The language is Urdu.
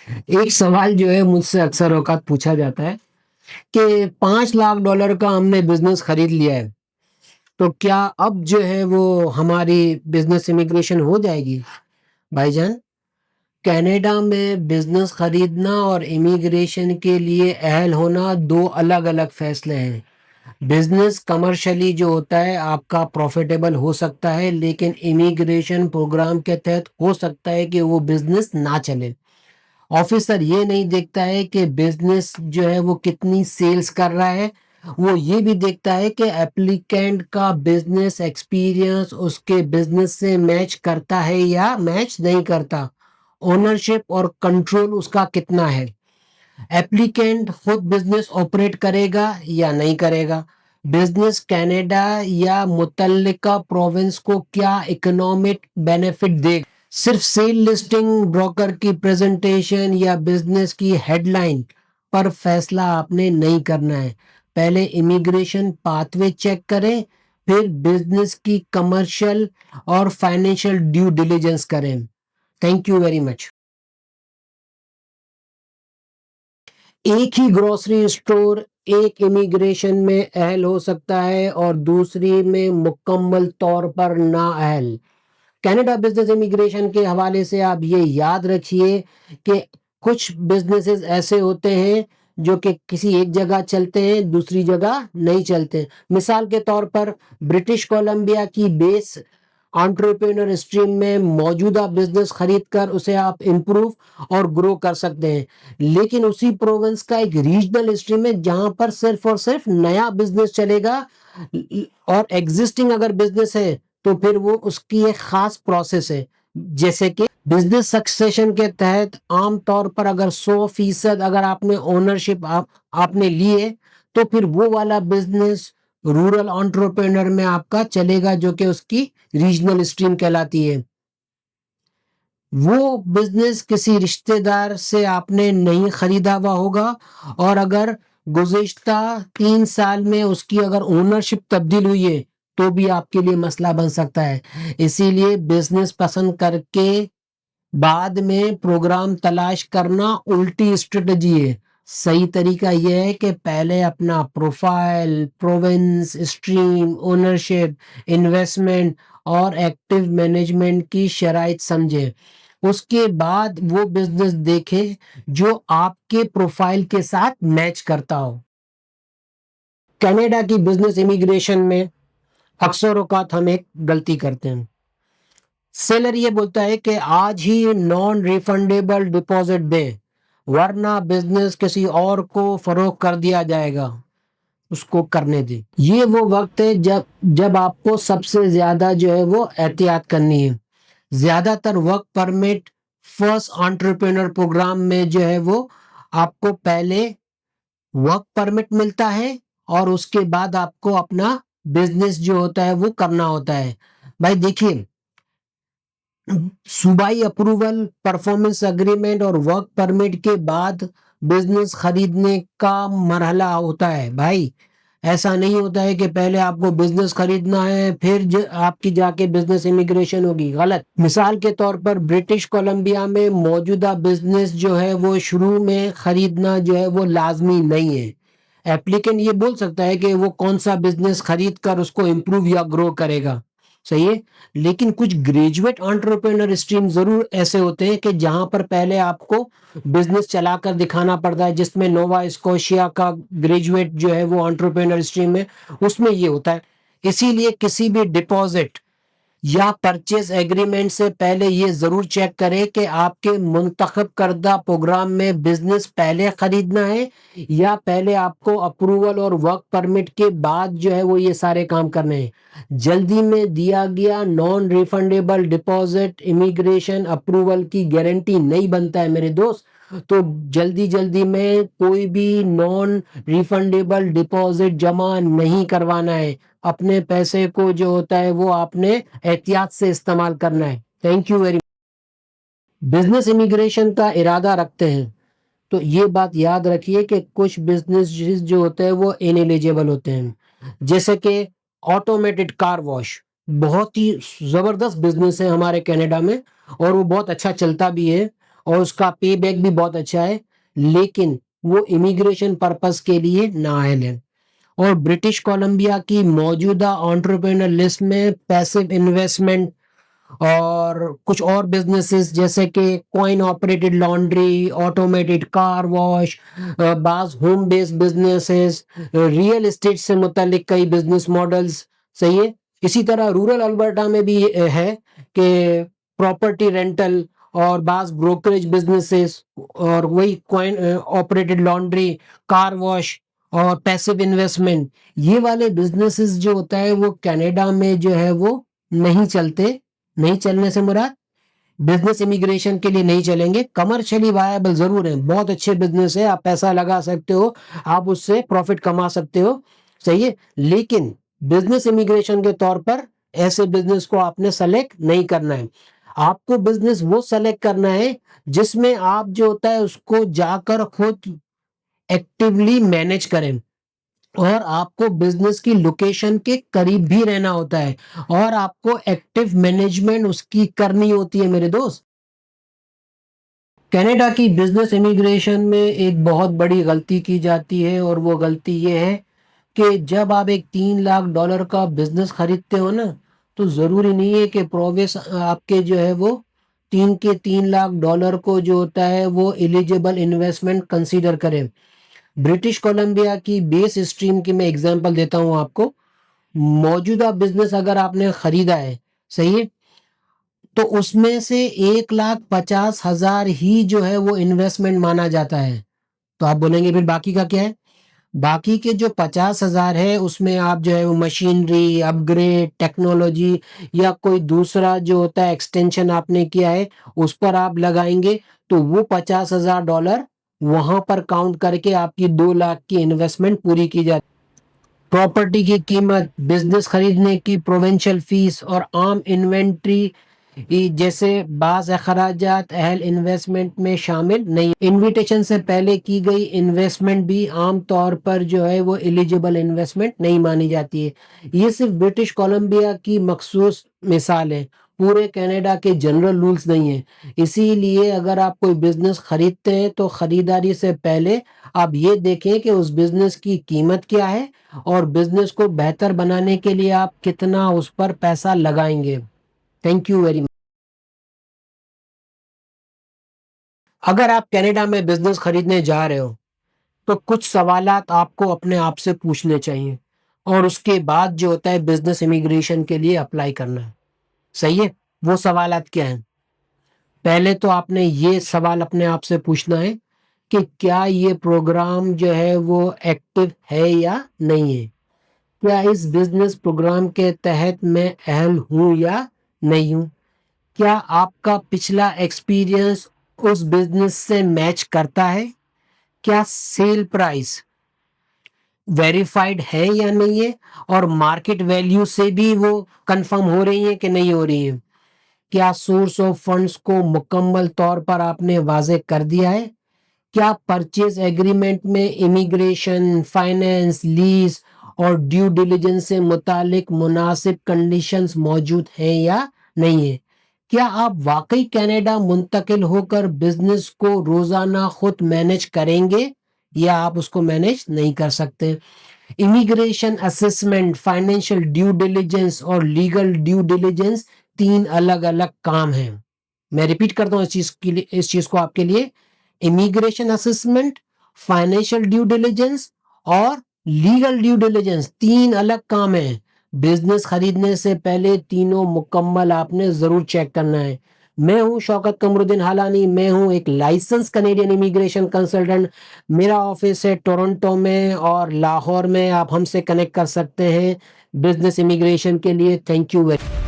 ایک سوال جو ہے مجھ سے اکثر اوقات پوچھا جاتا ہے کہ $5 لاکھ کا ہم نے بزنس خرید لیا ہے، تو کیا اب جو ہے وہ ہماری بزنس امیگریشن ہو جائے گی؟ بھائی جان، کینیڈا میں بزنس خریدنا اور امیگریشن کے لیے اہل ہونا دو الگ الگ فیصلے ہیں۔ بزنس کمرشلی جو ہوتا ہے آپ کا پروفیٹیبل ہو سکتا ہے، لیکن امیگریشن پروگرام کے تحت ہو سکتا ہے کہ وہ بزنس نہ چلے۔ آفیسر یہ نہیں دیکھتا ہے کہ بزنس جو ہے وہ کتنی سیلز کر رہا ہے، وہ یہ بھی دیکھتا ہے کہ ایپلیکینٹ کا بزنس ایکسپیرینس اس کے بزنس سے میچ کرتا ہے یا میچ نہیں کرتا، اونرشپ اور کنٹرول اس کا کتنا ہے، ایپلیکینٹ خود بزنس آپریٹ کرے گا یا نہیں کرے گا، بزنس کینیڈا یا متعلقہ پروونس کو کیا اکنامک بینیفٹ دے گا۔ صرف سیل لسٹنگ، بروکر کی پریزنٹیشن یا بزنس کی ہیڈ لائن پر فیصلہ آپ نے نہیں کرنا ہے۔ پہلے امیگریشن پاتھ وے چیک کریں، پھر بزنس کی کمرشل اور فائنینشیل ڈیو ڈیلیجنس کریں۔ Thank you very much. ایک ہی گروسری اسٹور ایک امیگریشن میں اہل ہو سکتا ہے اور دوسری میں مکمل طور پر نااہل۔ کینیڈا بزنس امیگریشن کے حوالے سے آپ یہ یاد رکھیے کہ کچھ بزنسز ایسے ہوتے ہیں جو کہ کسی ایک جگہ چلتے ہیں، دوسری جگہ نہیں چلتے۔ مثال کے طور پر برٹش کولمبیا کی بیس انٹرپرینور اسٹریم میں موجودہ بزنس خرید کر اسے آپ امپروو اور گرو کر سکتے ہیں، لیکن اسی پروونس کا ایک ریجنل اسٹریم ہے جہاں پر صرف اور صرف نیا بزنس چلے گا، اور ایگزسٹنگ اگر بزنس ہے تو پھر وہ اس کی ایک خاص پروسیس ہے۔ جیسے کہ بزنس سکسیشن کے تحت عام طور پر اگر 100% اگر آپ نے اونرشپ آپ نے لی ہے تو پھر وہ والا بزنس رورل انٹرپرینر میں آپ کا چلے گا جو کہ اس کی ریجنل اسٹریم کہلاتی ہے۔ وہ بزنس کسی رشتہ دار سے آپ نے نہیں خریدا ہوا ہوگا، اور اگر گزشتہ 3 سال میں اس کی اگر اونرشپ تبدیل ہوئی ہے تو بھی آپ کے لیے مسئلہ بن سکتا ہے۔ اسی لیے بزنس پسند کر کے بعد میں پروگرام تلاش کرنا الٹی اسٹریٹجی ہے۔ صحیح طریقہ یہ ہے کہ پہلے اپنا profile, province, stream, ownership, investment اور ایکٹیو مینجمنٹ کی شرائط سمجھے، اس کے بعد وہ بزنس دیکھے جو آپ کے پروفائل کے ساتھ میچ کرتا ہو۔ کینیڈا کی بزنس امیگریشن میں اکثر اوقات ہم ایک غلطی کرتے ہیں۔ سیلر یہ بولتا ہے کہ آج ہی نان ریفنڈیبل ڈپازٹ دیں ورنہ بزنس کسی اور کو فروخت کر دیا جائے گا، اس کو کرنے دیں۔ یہ وہ وقت ہے جب آپ کو سب سے زیادہ جو ہے وہ احتیاط کرنی ہے۔ زیادہ تر work permit first entrepreneur program میں جو ہے وہ آپ کو پہلے ورک پرمٹ ملتا ہے اور اس کے بعد آپ کو اپنا بزنس جو ہوتا ہے وہ کرنا ہوتا ہے۔ بھائی دیکھیے، صوبائی اپروول، پرفارمنس اگریمنٹ اور ورک پرمٹ کے بعد بزنس خریدنے کا مرحلہ ہوتا ہے۔ بھائی ایسا نہیں ہوتا ہے کہ پہلے آپ کو بزنس خریدنا ہے پھر آپ کی جا کے بزنس امیگریشن ہوگی، غلط۔ مثال کے طور پر برٹش کولمبیا میں موجودہ بزنس جو ہے وہ شروع میں خریدنا جو ہے وہ لازمی نہیں ہے۔ ایپلیکینٹ یہ بول سکتا ہے کہ وہ کون سا بزنس خرید کر اس کو امپروو یا گرو کرے گا، صحیح ہے، لیکن کچھ گریجویٹ انٹرپرینر اسٹریم ضرور ایسے ہوتے ہیں کہ جہاں پر پہلے آپ کو بزنس چلا کر دکھانا پڑتا ہے، جس میں نووا اسکوشیا کا گریجویٹ جو ہے وہ انٹرپرینر اسٹریم ہے، اس میں یہ ہوتا ہے۔ اسی لیے کسی بھی ڈپازٹ یا پرچیز ایگریمنٹ سے پہلے یہ ضرور چیک کریں کہ آپ کے منتخب کردہ پروگرام میں بزنس پہلے خریدنا ہے یا پہلے آپ کو اپروول اور ورک پرمٹ کے بعد جو ہے وہ یہ سارے کام کرنے ہیں۔ جلدی میں دیا گیا naan refundable deposit immigration approval کی گارنٹی نہیں بنتا ہے میرے دوست، تو جلدی میں کوئی بھی نان ریفنڈیبل ڈپازٹ جمع نہیں کروانا ہے۔ اپنے پیسے کو جو ہوتا ہے وہ آپ نے احتیاط سے استعمال کرنا ہے۔ Thank you very much. Business immigration کا ارادہ رکھتے ہیں تو یہ بات یاد رکھیے کہ کچھ بزنس جو ہوتے ہیں وہ انیلیجیبل ہوتے ہیں، جیسے کہ آٹومیٹڈ کار واش، بہت ہی زبردست بزنس ہے ہمارے کینیڈا میں اور وہ بہت اچھا چلتا بھی ہے، اور اس کا پے بیک بھی بہت اچھا ہے، لیکن وہ امیگریشن پرپس کے لیے نااہل ہے۔ اور برٹش کولمبیا کی موجودہ انٹرپرینر لسٹ میں پیسو انویسٹمنٹ اور کچھ اور بزنسز جیسے کہ coin operated laundry, automated car wash, بعض ہوم بیس بزنسز، ریئل اسٹیٹ سے متعلق کئی بزنس ماڈلز، صحیح ہے۔ اسی طرح رورل البرٹا میں بھی ہے کہ پراپرٹی رینٹل اور بعض بروکریج بزنسز اور وہی coin operated laundry, car wash اور پیسو انویسٹمنٹ، یہ والے بزنسز جو ہوتا ہے وہ کینیڈا میں جو ہے وہ نہیں چلتے۔ نہیں چلنے سے مراد بزنس امیگریشن کے لیے نہیں چلیں گے، کمرشلی وائبل ضرور ہیں، بہت اچھے بزنس ہے، آپ پیسہ لگا سکتے ہو، آپ اس سے پروفٹ کما سکتے ہو، صحیح ہے، لیکن بزنس امیگریشن کے طور پر ایسے بزنس کو آپ نے سلیکٹ نہیں کرنا ہے۔ آپ کو بزنس وہ سلیکٹ کرنا ہے جس میں آپ جو ہوتا ہے اس کو جا کر خود ایکٹیولی مینج کریں، اور آپ کو بزنس کی لوکیشن کے قریب بھی رہنا ہوتا ہے، اور آپ کو ایکٹیو مینجمنٹ اس کی کرنی ہوتی ہے میرے دوست۔ کینیڈا کی بزنس امیگریشن میں ایک بہت بڑی غلطی کی جاتی ہے، اور وہ غلطی یہ ہے کہ جب آپ ایک $3 لاکھ کا بزنس خریدتے ہو نا، تو ضروری نہیں ہے کہ پروویس آپ کے جو ہے وہ $3 لاکھ کو جو ہوتا ہے وہ ایلیجیبل انویسٹمنٹ کنسیڈر کریں۔ برٹش کولمبیا کی بیس اسٹریم کی میں اگزامپل دیتا ہوں آپ کو۔ موجودہ بزنس اگر آپ نے خریدا ہے، صحیح ہے، تو اس میں سے 1,50,000 ہی جو ہے وہ انویسٹمنٹ مانا جاتا ہے۔ تو آپ بولیں گے پھر باقی کا کیا ہے؟ باقی کے جو 50,000 ہے اس میں آپ جو ہے وہ مشینری اپ گریڈ، ٹیکنالوجی یا کوئی دوسرا جو ہوتا ہے ایکسٹینشن آپ نے کیا ہے اس پر آپ لگائیں گے، تو وہ $50,000 وہاں پر کاؤنٹ کر کے آپ کی 2 لاکھ کی انویسٹمنٹ پوری کی جاتی ہے۔ پراپرٹی کی قیمت، بزنس خریدنے کی پروونشل فیس اور عام انوینٹری جیسے بعض اخراجات اہل انویسٹمنٹ میں شامل نہیں۔ انویٹیشن سے پہلے کی گئی انویسٹمنٹ بھی عام طور پر جو ہے وہ ایلیجیبل انویسٹمنٹ نہیں مانی جاتی ہے۔ یہ صرف برٹش کولمبیا کی مخصوص مثال ہے، پورے کینیڈا کے جنرل رولز نہیں ہیں۔ اسی لیے اگر آپ کوئی بزنس خریدتے ہیں تو خریداری سے پہلے آپ یہ دیکھیں کہ اس بزنس کی قیمت کیا ہے، اور بزنس کو بہتر بنانے کے لیے آپ کتنا اس پر پیسہ لگائیں گے۔ Thank you very much. اگر آپ کینیڈا میں بزنس خریدنے جا رہے ہو تو کچھ سوالات آپ کو اپنے آپ سے پوچھنے چاہیے، اور اس کے بعد جو ہوتا ہے بزنس امیگریشن کے لیے اپلائی کرنا ہے، صحیح ہے۔ وہ سوالات کیا ہیں؟ پہلے تو آپ نے یہ سوال اپنے آپ سے پوچھنا ہے کہ کیا یہ پروگرام جو ہے وہ ایکٹیو ہے یا نہیں ہے؟ کیا اس بزنس پروگرام کے تحت میں اہل ہوں یا نہیں ہوں؟ کیا آپ کا پچھلا ایکسپیرینس اس بزنس سے میچ کرتا ہے؟ کیا سیل پرائس ویریفائڈ ہے یا نہیں ہے، اور مارکیٹ ویلیو سے بھی وہ کنفرم ہو رہی ہیں کہ نہیں ہو رہی ہیں؟ کیا سورس آف فنڈز کو مکمل طور پر آپ نے واضح کر دیا ہے؟ کیا پرچیز ایگریمنٹ میں امیگریشن، فائنینس، لیز اور ڈیو ڈیلیجنس سے متعلق مناسب کنڈیشنز موجود ہیں یا نہیں ہیں؟ کیا آپ واقعی کینیڈا منتقل ہو کر بزنس کو روزانہ خود مینج کریں گے، یا آپ اس کو مینج نہیں کر سکتے؟ Immigration assessment, financial due diligence اور لیگل ڈیو ڈیلیجنس 3 الگ الگ کام ہیں۔ میں ریپیٹ کرتا ہوں اس چیز کو آپ کے لیے۔ Immigration assessment, financial due diligence اور لیگل ڈیو ڈیلیجنس 3 الگ کام ہیں۔ بزنس خریدنے سے پہلے تینوں مکمل آپ نے ضرور چیک کرنا ہے۔ میں ہوں شوکت قمر الدین حالانی، میں ہوں ایک لائسنس کینیڈین امیگریشن کنسلٹنٹ۔ میرا آفس ہے ٹورنٹو میں اور لاہور میں، آپ ہم سے کنیکٹ کر سکتے ہیں بزنس امیگریشن کے لیے۔ Thank you very